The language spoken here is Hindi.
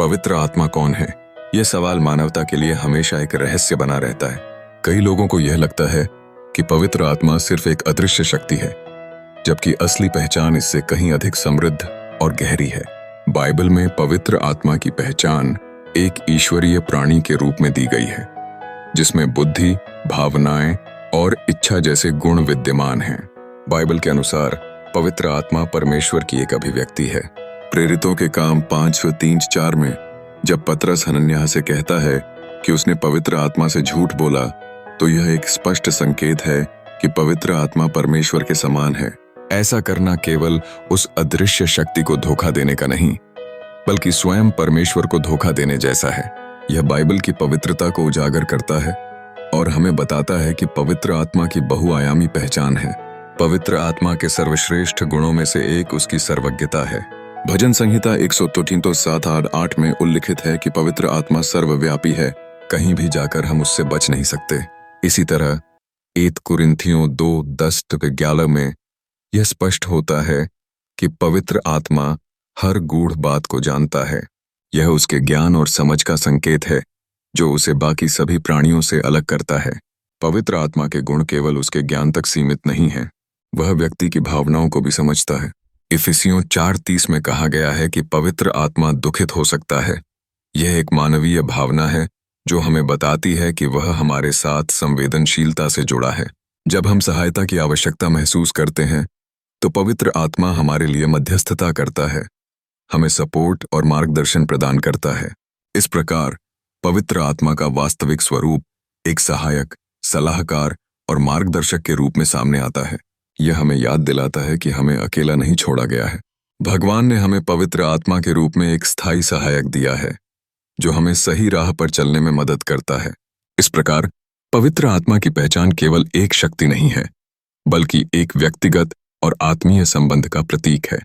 पवित्र आत्मा कौन है? यह सवाल मानवता के लिए हमेशा एक रहस्य बना रहता है। कई लोगों को यह लगता है कि पवित्र आत्मा सिर्फ एक अदृश्य शक्ति है, जबकि असली पहचान इससे कहीं अधिक समृद्ध और गहरी है। बाइबल में पवित्र आत्मा की पहचान एक ईश्वरीय प्राणी के रूप में दी गई है, जिसमें बुद्धि, भावनाएं और इच्छा जैसे गुण विद्यमान हैं। बाइबल के अनुसार पवित्र आत्मा परमेश्वर की एक अभिव्यक्ति है। प्रेरितों के काम 5:3-4 में जब पतरस हनन्याह से कहता है कि उसने पवित्र आत्मा से झूठ बोला, तो यह एक स्पष्ट संकेत है कि पवित्र आत्मा परमेश्वर के समान है। ऐसा करना केवल उस अदृश्य शक्ति को धोखा देने का नहीं, बल्कि स्वयं परमेश्वर को धोखा देने जैसा है। यह बाइबल की पवित्रता को उजागर करता है और हमें बताता है कि पवित्र आत्मा की बहुआयामी पहचान है। पवित्र आत्मा के सर्वश्रेष्ठ गुणों में से एक उसकी सर्वज्ञता है। भजन संहिता 103:7-8 में उल्लिखित है कि पवित्र आत्मा सर्वव्यापी है, कहीं भी जाकर हम उससे बच नहीं सकते। इसी तरह 1 कुरिन्थियों 2:10-11 में यह स्पष्ट होता है कि पवित्र आत्मा हर गूढ़ बात को जानता है। यह उसके ज्ञान और समझ का संकेत है, जो उसे बाकी सभी प्राणियों से अलग करता है। पवित्र आत्मा के गुण केवल उसके ज्ञान तक सीमित नहीं हैं, वह व्यक्ति की भावनाओं को भी समझता है। इफिसियों 4:30 में कहा गया है कि पवित्र आत्मा दुखित हो सकता है। यह एक मानवीय भावना है जो हमें बताती है कि वह हमारे साथ संवेदनशीलता से जुड़ा है। जब हम सहायता की आवश्यकता महसूस करते हैं, तो पवित्र आत्मा हमारे लिए मध्यस्थता करता है, हमें सपोर्ट और मार्गदर्शन प्रदान करता है। इस प्रकार पवित्र आत्मा का वास्तविक स्वरूप एक सहायक, सलाहकार और मार्गदर्शक के रूप में सामने आता है। यह हमें याद दिलाता है कि हमें अकेला नहीं छोड़ा गया है। भगवान ने हमें पवित्र आत्मा के रूप में एक स्थायी सहायक दिया है, जो हमें सही राह पर चलने में मदद करता है। इस प्रकार पवित्र आत्मा की पहचान केवल एक शक्ति नहीं है, बल्कि एक व्यक्तिगत और आत्मीय संबंध का प्रतीक है।